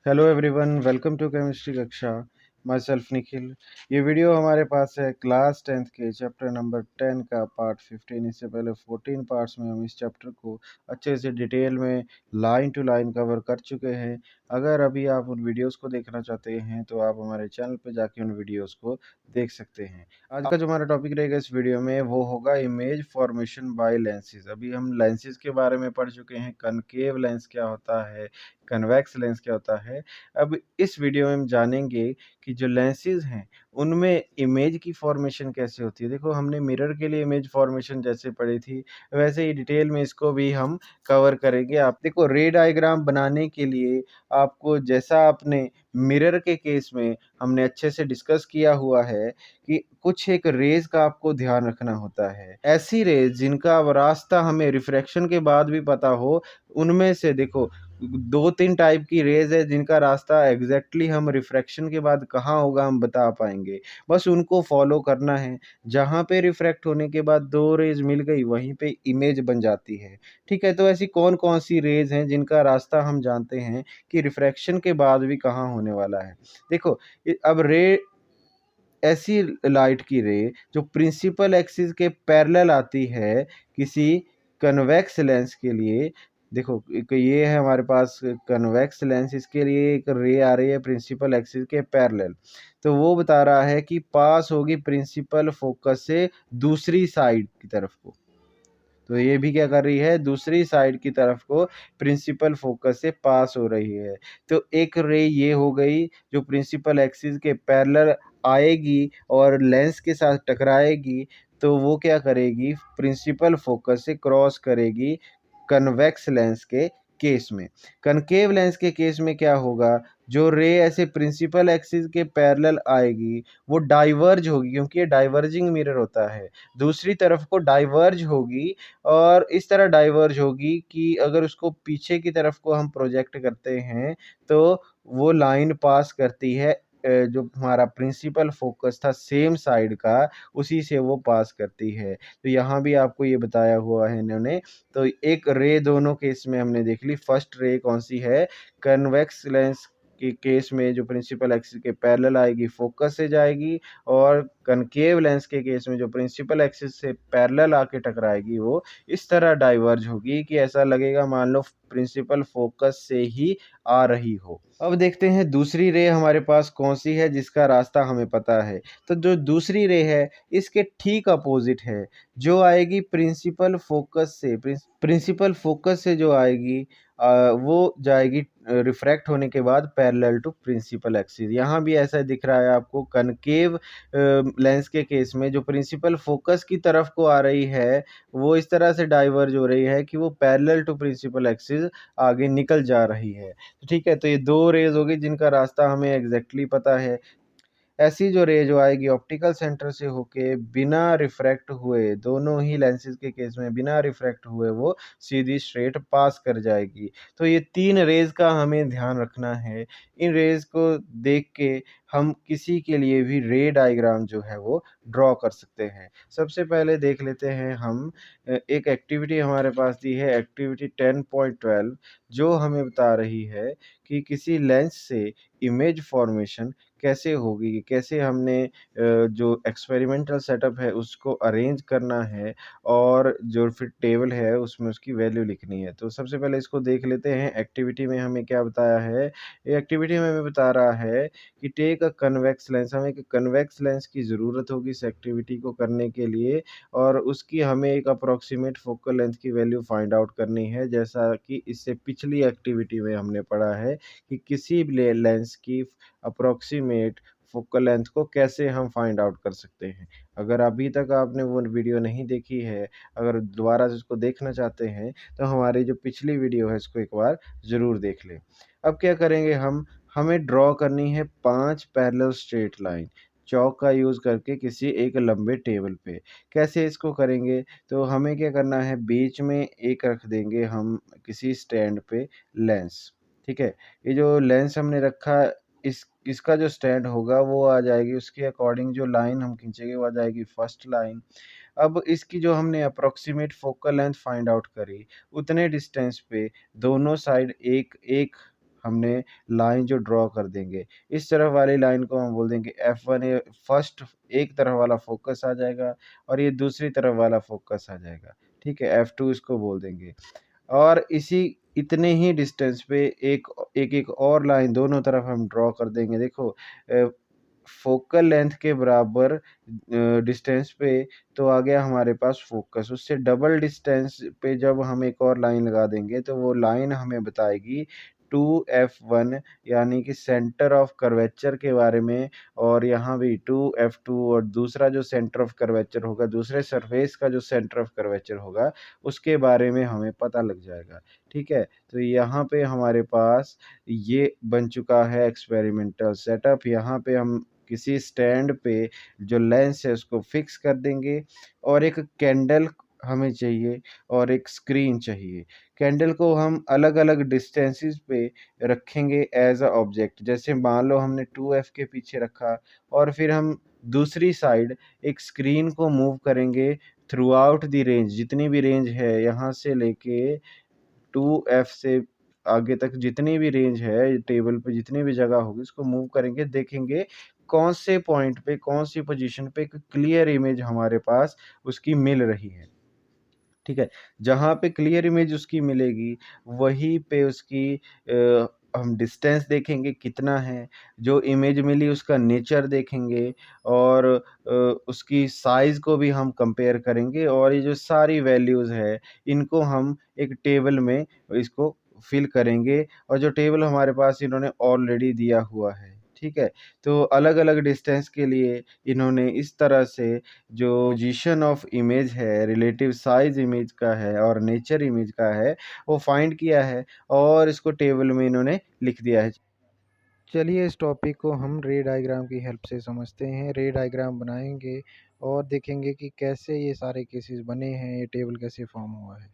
Hello everyone, welcome to chemistry कक्षा। Myself Nikhil. ये video हमारे पास है क्लास 10th के चैप्टर नंबर 10 का पार्ट 15। इससे पहले 14 पार्ट्स में हम इस चैप्टर को अच्छे से डिटेल में लाइन टू लाइन कवर कर चुके हैं। अगर अभी आप उन वीडियोस को देखना चाहते हैं तो आप हमारे चैनल पर जाके उन वीडियोस को देख सकते हैं। आज का जो हमारा टॉपिक रहेगा इस वीडियो में वो होगा इमेज फॉर्मेशन बाय लेंसेज। अभी हम लेंसेज के बारे में पढ़ चुके हैं, कनकेव लेंस क्या होता है, कन्वेक्स लेंस क्या होता है। अब इस वीडियो में हम जानेंगे कि जो लेंसेज हैं उनमें इमेज की फॉर्मेशन कैसे होती है। देखो, हमने मिरर के लिए इमेज फॉर्मेशन जैसे पढ़ी थी, वैसे ही डिटेल में इसको भी हम कवर करेंगे। आप देखो, रे डायग्राम बनाने के लिए आपको, जैसा आपने मिरर के केस में हमने अच्छे से डिस्कस किया हुआ है कि कुछ एक रेज का आपको ध्यान रखना होता है। ऐसी रेज जिनका रास्ता हमें रिफ्रैक्शन के बाद भी पता हो, उनमें से देखो 2-3 टाइप की रेज है जिनका रास्ता एग्जैक्टली हम रिफ्रैक्शन के बाद कहाँ होगा हम बता पाएंगे। बस उनको फॉलो करना है। जहाँ पे रिफ्रैक्ट होने के बाद 2 रेज मिल गई वहीं पे इमेज बन जाती है। ठीक है, तो ऐसी कौन कौन सी रेज हैं जिनका रास्ता हम जानते हैं कि रिफ्रैक्शन के बाद भी कहाँ होने वाला है। देखो, अब रे, ऐसी लाइट की रे जो प्रिंसिपल एक्सिस के पैरेलल आती है किसी कन्वेक्स लेंस के लिए। देखो, ये है हमारे पास कन्वेक्स लेंस, इसके लिए एक रे आ रही है प्रिंसिपल एक्सिस के पैरेलल। तो वो बता रहा है कि पास होगी प्रिंसिपल फोकस से दूसरी साइड की तरफ को। तो ये भी क्या कर रही है, दूसरी साइड की तरफ को प्रिंसिपल फोकस से पास हो रही है। तो एक रे ये हो गई जो प्रिंसिपल एक्सिस के पैरेलल आएगी और लेंस के साथ टकराएगी, तो वो क्या करेगी, प्रिंसिपल फोकस से क्रॉस करेगी कन्वेक्स लेंस के केस में। कनकेव लेंस के केस में क्या होगा, जो रे ऐसे प्रिंसिपल एक्सिस के पैरेलल आएगी वो डाइवर्ज होगी, क्योंकि ये डाइवर्जिंग मिरर होता है, दूसरी तरफ को डाइवर्ज होगी। और इस तरह डाइवर्ज होगी कि अगर उसको पीछे की तरफ को हम प्रोजेक्ट करते हैं तो वो लाइन पास करती है, जो हमारा प्रिंसिपल फोकस था सेम साइड का, उसी से वो पास करती है। तो यहाँ भी आपको ये बताया हुआ है इन्होंने। तो एक रे दोनों केस में हमने देख ली। फर्स्ट रे कौन सी है, कन्वेक्स लेंस के केस में जो प्रिंसिपल एक्सिस के पैरेलल आएगी फोकस से जाएगी, और कनकेव लेंस के केस में जो प्रिंसिपल एक्सिस से पैरेलल आके टकराएगी वो इस तरह डाइवर्ज होगी कि ऐसा लगेगा मान लो प्रिंसिपल फोकस से ही आ रही हो। अब देखते हैं दूसरी रे हमारे पास कौन सी है जिसका रास्ता हमें पता है। तो जो दूसरी रे है इसके ठीक अपोजिट है, जो आएगी प्रिंसिपल फोकस से, प्रिंसिपल फोकस से जो आएगी वो जाएगी रिफ्रैक्ट होने के बाद पैरेलल टू प्रिंसिपल एक्सिस। यहाँ भी ऐसा दिख रहा है आपको, कनकेव लेंस के केस में जो प्रिंसिपल फोकस की तरफ को आ रही है वो इस तरह से डाइवर्ज हो रही है कि वो पैरेलल टू प्रिंसिपल एक्सिस आगे निकल जा रही है। तो ठीक है, तो ये 2 रेज हो गई जिनका रास्ता हमें एग्जैक्टली पता है। ऐसी जो रे जो आएगी ऑप्टिकल सेंटर से होके बिना रिफ्रैक्ट हुए, दोनों ही लेंसेज के केस में बिना रिफ्रैक्ट हुए वो सीधी स्ट्रेट पास कर जाएगी। तो ये 3 रेज का हमें ध्यान रखना है। इन रेज को देख के हम किसी के लिए भी रे डायग्राम जो है वो ड्रॉ कर सकते हैं। सबसे पहले देख लेते हैं हम, एक एक्टिविटी हमारे पास दी है, एक्टिविटी 10.12, जो हमें बता रही है कि किसी लेंस से इमेज फॉर्मेशन कैसे होगी, कैसे हमने जो एक्सपेरिमेंटल सेटअप है उसको अरेंज करना है, और जो फिर टेबल है उसमें उसकी वैल्यू लिखनी है। तो सबसे पहले इसको देख लेते हैं। एक्टिविटी में हमें क्या बताया है, ये एक्टिविटी में हमें बता रहा है कि टेक अ कन्वेक्स लेंस। हमें एक कन्वेक्स लेंस की ज़रूरत होगी इस एक्टिविटी को करने के लिए, और उसकी हमें एक अप्रॉक्सीमेट फोकल लेंथ की वैल्यू फाइंड आउट करनी है, जैसा कि इससे पिछली एक्टिविटी में हमने पढ़ा है कि किसी भी लेंस की अप्रॉक्सीमेट फोकल लेंथ को कैसे हम फाइंड आउट कर सकते हैं। अगर अभी तक आपने वो वीडियो नहीं देखी है, अगर दोबारा से उसको देखना चाहते हैं तो हमारी जो पिछली वीडियो है इसको एक बार ज़रूर देख लें। अब क्या करेंगे हम, हमें ड्रॉ करनी है 5 पैरेलल स्ट्रेट लाइन चौक का यूज़ करके किसी एक लंबे टेबल पे। कैसे इसको करेंगे, तो हमें क्या करना है, बीच में एक रख देंगे हम किसी स्टैंड पे लेंस। ठीक है, ये जो लेंस हमने रखा, इसका जो स्टैंड होगा वो आ जाएगी, उसके अकॉर्डिंग जो लाइन हम खींचेंगे वो आ जाएगी फर्स्ट लाइन। अब इसकी जो हमने approximate focal length find out करी, उतने डिस्टेंस पे दोनों साइड एक एक हमने लाइन जो ड्रॉ कर देंगे, इस तरफ वाली लाइन को हम बोल देंगे F1। ये फर्स्ट एक तरफ वाला फोकस आ जाएगा और ये दूसरी तरफ वाला फोकस आ जाएगा, ठीक है, F2 इसको बोल देंगे। और इसी इतने ही डिस्टेंस पे एक और लाइन दोनों तरफ हम ड्रॉ कर देंगे। देखो फोकल लेंथ के बराबर डिस्टेंस पे तो आ गया हमारे पास फोकस, उससे डबल डिस्टेंस पे जब हम एक और लाइन लगा देंगे तो वो लाइन हमें बताएगी 2F1, यानी कि सेंटर ऑफ कर्वेचर के बारे में। और यहाँ भी 2F2, और दूसरा जो सेंटर ऑफ कर्वेचर होगा, दूसरे सरफेस का जो सेंटर ऑफ कर्वेचर होगा, उसके बारे में हमें पता लग जाएगा, ठीक है। तो यहाँ पे हमारे पास ये बन चुका है एक्सपेरिमेंटल सेटअप। यहाँ पे हम किसी स्टैंड पे जो लेंस है उसको फिक्स कर देंगे, और एक कैंडल हमें चाहिए और एक स्क्रीन चाहिए। कैंडल को हम अलग अलग डिस्टेंसेस पे रखेंगे एज अ ऑब्जेक्ट। जैसे मान लो हमने 2F के पीछे रखा, और फिर हम दूसरी साइड एक स्क्रीन को मूव करेंगे थ्रू आउट द रेंज, जितनी भी रेंज है यहाँ से लेके 2F से आगे तक जितनी भी रेंज है, टेबल पे जितनी भी जगह होगी उसको मूव करेंगे, देखेंगे कौन से पॉइंट पे, कौन सी पोजीशन पे एक क्लियर इमेज हमारे पास उसकी मिल रही है, ठीक है। जहाँ पे क्लियर इमेज उसकी मिलेगी वहीं पे उसकी हम डिस्टेंस देखेंगे कितना है, जो इमेज मिली उसका नेचर देखेंगे, और उसकी साइज़ को भी हम कंपेयर करेंगे, और ये जो सारी वैल्यूज़ है इनको हम एक टेबल में इसको फिल करेंगे, और जो टेबल हमारे पास इन्होंने ऑलरेडी दिया हुआ है, ठीक है। तो अलग अलग डिस्टेंस के लिए इन्होंने इस तरह से जो पोजीशन ऑफ इमेज है, रिलेटिव साइज इमेज का है और नेचर इमेज का है, वो फाइंड किया है और इसको टेबल में इन्होंने लिख दिया है। चलिए इस टॉपिक को हम रे डायग्राम की हेल्प से समझते हैं। रे डायग्राम बनाएंगे और देखेंगे कि कैसे ये सारे केसेस बने हैं, ये टेबल कैसे फॉर्म हुआ है।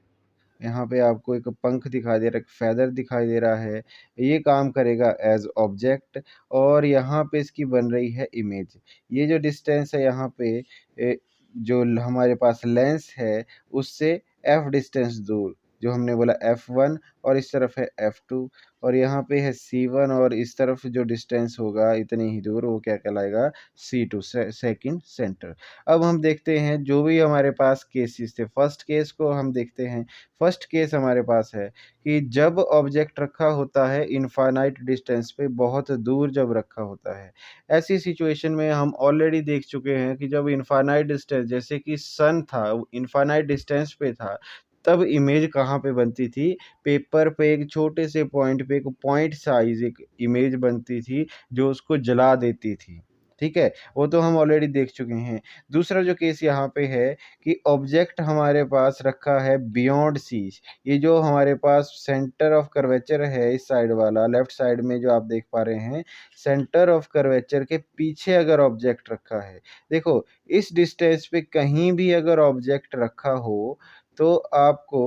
यहाँ पे आपको एक पंख दिखाई दे रहा है, एक फेदर दिखाई दे रहा है, ये काम करेगा एज ऑब्जेक्ट, और यहाँ पे इसकी बन रही है इमेज। ये जो डिस्टेंस है यहाँ पे जो हमारे पास लेंस है उससे F डिस्टेंस दूर, जो हमने बोला F1, और इस तरफ है F2, और यहाँ पे है C1, और इस तरफ जो डिस्टेंस होगा इतनी ही दूर वो क्या कहलाएगा, C2, सेकंड सेंटर। अब हम देखते हैं जो भी हमारे पास केसेस थे, फर्स्ट केस को हम देखते हैं। फर्स्ट केस हमारे पास है कि जब ऑब्जेक्ट रखा होता है इनफाइनाइट डिस्टेंस पे, बहुत दूर जब रखा होता है, ऐसी सिचुएशन में हम ऑलरेडी देख चुके हैं कि जब इनफाइनाइट डिस्टेंस, जैसे कि सन था, इनफाइनाइट डिस्टेंस पे था, तब इमेज कहाँ पे बनती थी, पेपर पे एक छोटे से पॉइंट पे एक पॉइंट साइज एक इमेज बनती थी जो उसको जला देती थी, ठीक है। वो तो हम ऑलरेडी देख चुके हैं। दूसरा जो केस यहाँ पे है कि ऑब्जेक्ट हमारे पास रखा है बियॉन्ड सीज, ये जो हमारे पास सेंटर ऑफ कर्वेचर है इस साइड वाला, लेफ्ट साइड में जो आप देख पा रहे हैं, सेंटर ऑफ कर्वेचर के पीछे अगर ऑब्जेक्ट रखा है, देखो इस डिस्टेंस पे कहीं भी अगर ऑब्जेक्ट रखा हो तो आपको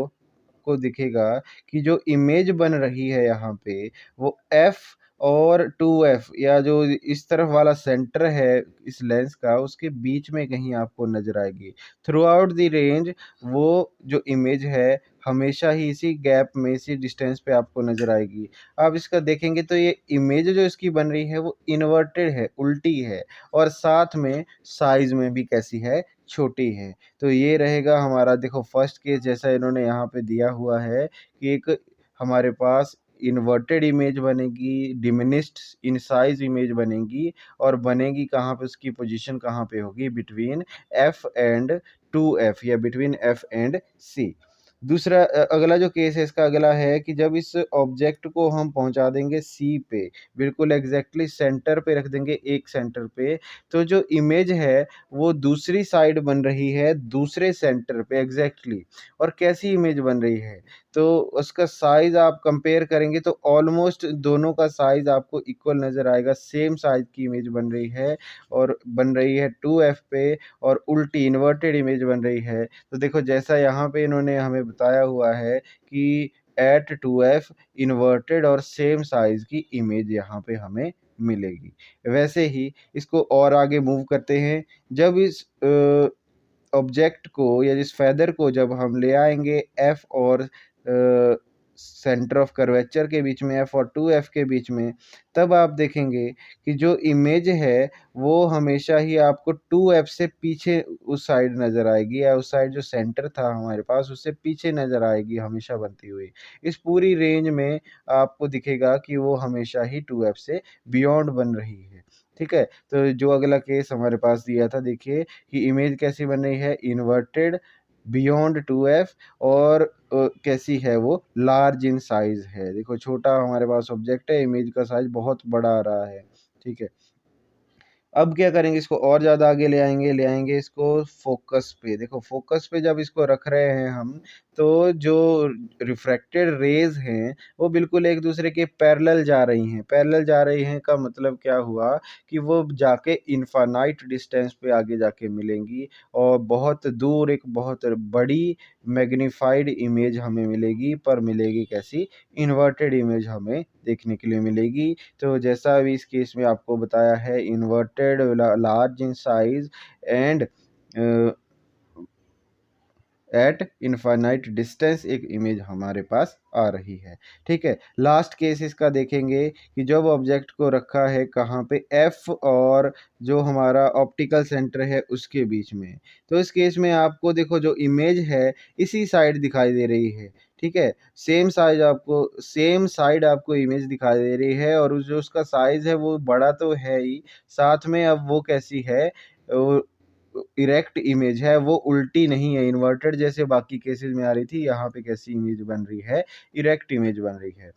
को दिखेगा कि जो इमेज बन रही है यहाँ पे वो F और 2F, या जो इस तरफ वाला सेंटर है इस लेंस का, उसके बीच में कहीं आपको नजर आएगी। थ्रू आउट द रेंज वो जो इमेज है हमेशा ही इसी गैप में, इसी डिस्टेंस पे आपको नजर आएगी। आप इसका देखेंगे तो ये इमेज जो इसकी बन रही है वो इन्वर्टेड है, उल्टी है, और साथ में साइज में भी कैसी है, छोटी है। तो ये रहेगा हमारा, देखो फर्स्ट केस जैसा इन्होंने यहाँ पे दिया हुआ है कि एक हमारे पास इन्वर्टेड इमेज बनेगी, डिमिनिश्ड इन साइज इमेज बनेगी, और बनेगी कहाँ पे, उसकी पोजीशन कहाँ पे होगी, बिटवीन F एंड 2F, या बिटवीन F एंड C। दूसरा अगला जो केस है इसका अगला है कि जब इस ऑब्जेक्ट को हम पहुंचा देंगे सी पे, बिल्कुल एग्जैक्टली सेंटर पे रख देंगे, एक सेंटर पे, तो जो इमेज है वो दूसरी साइड बन रही है दूसरे सेंटर पे एग्जैक्टली। और कैसी इमेज बन रही है, तो उसका साइज आप कंपेयर करेंगे तो ऑलमोस्ट दोनों का साइज आपको इक्वल नज़र आएगा, सेम साइज की इमेज बन रही है, और बन रही है 2F पे, और उल्टी इन्वर्टेड इमेज बन रही है। तो देखो जैसा यहाँ पे इन्होंने हमें बताया हुआ है कि एट 2F इन्वर्टेड और सेम साइज की इमेज यहाँ पे हमें मिलेगी। वैसे ही इसको और आगे मूव करते हैं। जब इस ऑब्जेक्ट को या जिस फेदर को जब हम ले आएंगे F और सेंटर ऑफ कर्वेचर के बीच में एफ और 2f के बीच में, तब आप देखेंगे कि जो इमेज है वो हमेशा ही आपको 2f से पीछे उस साइड नज़र आएगी, या उस साइड जो सेंटर था हमारे पास उससे पीछे नज़र आएगी हमेशा बनती हुई। इस पूरी रेंज में आपको दिखेगा कि वो हमेशा ही 2f से बियॉन्ड बन रही है। ठीक है, तो जो अगला केस हमारे पास दिया था, देखिए कि इमेज कैसी बन रही है, इन्वर्टेड बियॉन्ड 2f, और कैसी है वो, लार्ज इन साइज है। देखो छोटा हमारे पास ऑब्जेक्ट है, इमेज का साइज बहुत बड़ा आ रहा है। ठीक है, अब क्या करेंगे, इसको और ज़्यादा आगे ले आएंगे इसको फोकस पे। देखो फोकस पे जब इसको रख रहे हैं हम, तो जो रिफ्रैक्टेड रेज हैं वो बिल्कुल एक दूसरे के पैरेलल जा रही हैं। पैरेलल जा रही हैं का मतलब क्या हुआ कि वो जाके इनफाइनाइट डिस्टेंस पे आगे जाके मिलेंगी, और बहुत दूर एक बहुत बड़ी मैग्नीफाइड इमेज हमें मिलेगी, पर मिलेगी कैसी, इन्वर्टेड इमेज हमें देखने के लिए मिलेगी। तो जैसा अभी इस केस में आपको बताया है, inverted large in size and eight infinite distance एक इमेज हमारे पास आ रही है। ठीक है, लास्ट केस इसका देखेंगे कि जब ऑब्जेक्ट को रखा है कहाँ पे, एफ और जो हमारा ऑप्टिकल सेंटर है उसके बीच में। तो इस केस में आपको देखो जो इमेज है इसी साइड दिखाई दे रही है। ठीक है, सेम साइड आपको इमेज दिखाई दे रही है, और जो उसका साइज है वो बड़ा तो है ही, साथ में अब वो कैसी है, इरेक्ट इमेज है, वो उल्टी नहीं है, इन्वर्टेड जैसे बाकी केसेस में आ रही थी, यहाँ पे कैसी इमेज बन रही है, इरेक्ट इमेज बन रही है।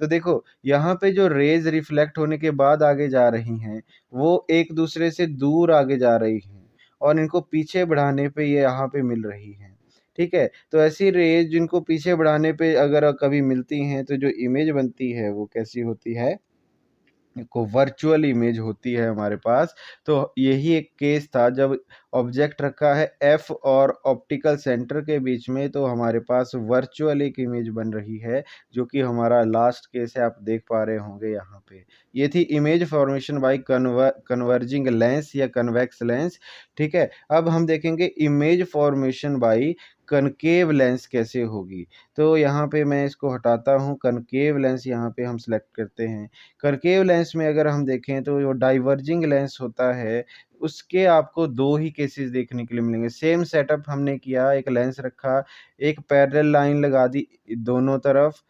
तो देखो यहाँ पे जो रेज रिफ्लेक्ट होने के बाद आगे जा रही हैं वो एक दूसरे से दूर आगे जा रही हैं, और इनको पीछे बढ़ाने पे ये यहाँ पे मिल रही हैं। ठीक है, तो ऐसी रेज जिनको पीछे बढ़ाने पे अगर कभी मिलती हैं तो जो इमेज बनती है वो कैसी होती है, को वर्चुअल इमेज होती है हमारे पास। तो यही एक केस था जब ऑब्जेक्ट रखा है एफ और ऑप्टिकल सेंटर के बीच में, तो हमारे पास वर्चुअल एक इमेज बन रही है, जो कि हमारा लास्ट केस है, आप देख पा रहे होंगे यहाँ पे। ये थी image formation by converging lens या कन्वेक्स लेंस। ठीक है, अब हम देखेंगे image formation by concave lens कैसे होगी। तो यहाँ पे मैं इसको हटाता हूँ, कनकेव लेंस यहाँ पे हम सिलेक्ट करते हैं। कर्केव लेंस में अगर हम देखें तो जो डाइवर्जिंग लेंस होता है उसके आपको दो ही केसेस देखने के लिए मिलेंगे। सेम सेटअप हमने किया, एक लेंस रखा, एक पैरेलल लाइन लगा दी दोनों तरफ,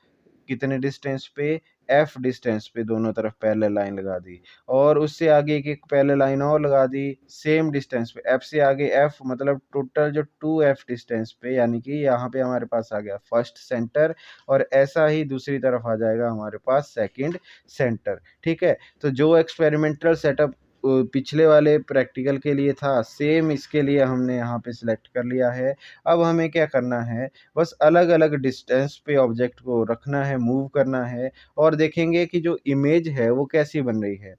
कितने डिस्टेंस पे, एफ डिस्टेंस पे दोनों तरफ पैरेलल लाइन लगा दी, और उससे आगे एक एक पैरेलल लाइन और लगा दी सेम डिस्टेंस पे, एफ से आगे एफ, मतलब टोटल जो 2f डिस्टेंस पे, यानी कि यहाँ पे हमारे पास आ गया फर्स्ट सेंटर, और ऐसा ही दूसरी तरफ आ जाएगा हमारे पास सेकंड सेंटर। ठीक है, तो जो एक्सपेरिमेंटल सेटअप पिछले वाले प्रैक्टिकल के लिए था, सेम इसके लिए हमने यहाँ पे सिलेक्ट कर लिया है। अब हमें क्या करना है, बस अलग अलग डिस्टेंस पे ऑब्जेक्ट को रखना है, मूव करना है, और देखेंगे कि जो इमेज है वो कैसी बन रही है।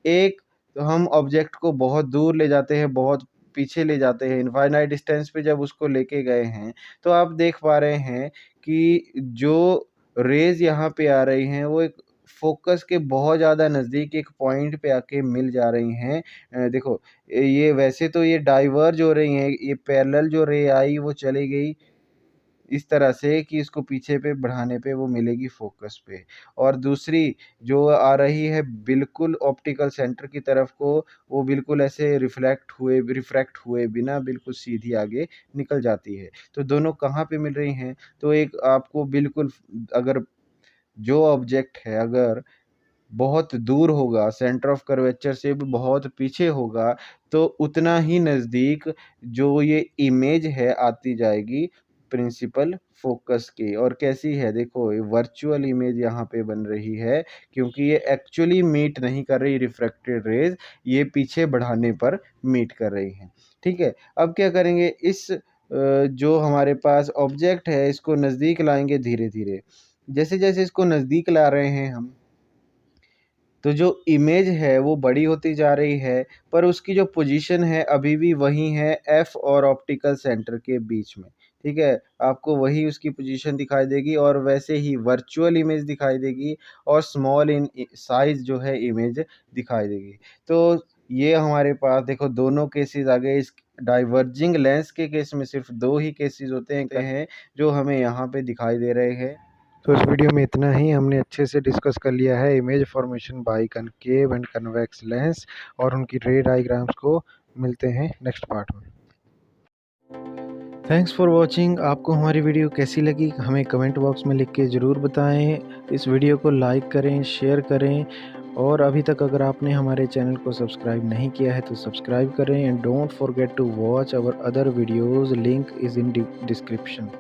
एक, तो हम ऑब्जेक्ट को बहुत दूर ले जाते हैं, बहुत पीछे ले जाते हैं, इनफाइनाइट डिस्टेंस पे जब उसको लेके गए हैं, तो आप देख पा रहे हैं कि जो रेज यहाँ पे आ रही हैं वो एक फोकस के बहुत ज़्यादा नज़दीक एक पॉइंट पे आके मिल जा रही हैं। देखो ये वैसे तो ये डाइवर्ज हो रही हैं, ये पैरेलल जो रे आई वो चली गई इस तरह से कि इसको पीछे पे बढ़ाने पे वो मिलेगी फोकस पे, और दूसरी जो आ रही है बिल्कुल ऑप्टिकल सेंटर की तरफ को, वो बिल्कुल ऐसे रिफ्रैक्ट हुए बिना बिल्कुल सीधी आगे निकल जाती है। तो दोनों कहाँ पे मिल रही हैं, तो एक आपको बिल्कुल, अगर जो ऑब्जेक्ट है अगर बहुत दूर होगा, सेंटर ऑफ कर्वेचर से भी बहुत पीछे होगा, तो उतना ही नज़दीक जो ये इमेज है आती जाएगी प्रिंसिपल फोकस की। और कैसी है, देखो ये वर्चुअल इमेज यहाँ पे बन रही है, क्योंकि ये एक्चुअली मीट नहीं कर रही रिफ्रैक्टेड रेज, ये पीछे बढ़ाने पर मीट कर रही हैं। ठीक है, अब क्या करेंगे, इस जो हमारे पास ऑब्जेक्ट है इसको नज़दीक लाएंगे धीरे धीरे। जैसे जैसे इसको नज़दीक ला रहे हैं हम, तो जो इमेज है वो बड़ी होती जा रही है, पर उसकी जो पोजीशन है अभी भी वही है, एफ और ऑप्टिकल सेंटर के बीच में। ठीक है, आपको वही उसकी पोजीशन दिखाई देगी, और वैसे ही वर्चुअल इमेज दिखाई देगी, और स्मॉल इन साइज जो है इमेज दिखाई देगी। तो ये हमारे पास देखो दोनों केसेस आ गए। इस डाइवर्जिंग लेंस के केस में सिर्फ दो ही केसेस होते हैं जो हमें यहाँ पे दिखाई दे रहे हैं। तो इस वीडियो में इतना ही। हमने अच्छे से डिस्कस कर लिया है image formation by concave and convex lens और उनकी रे डायग्राम्स को। मिलते हैं नेक्स्ट पार्ट में। Thanks for watching. आपको हमारी वीडियो कैसी लगी हमें कमेंट बॉक्स में लिख के ज़रूर बताएं। इस वीडियो को लाइक करें, शेयर करें, और अभी तक अगर आपने हमारे चैनल को सब्सक्राइब नहीं किया है तो सब्सक्राइब करें। And don't forget to watch our other videos, link is in description.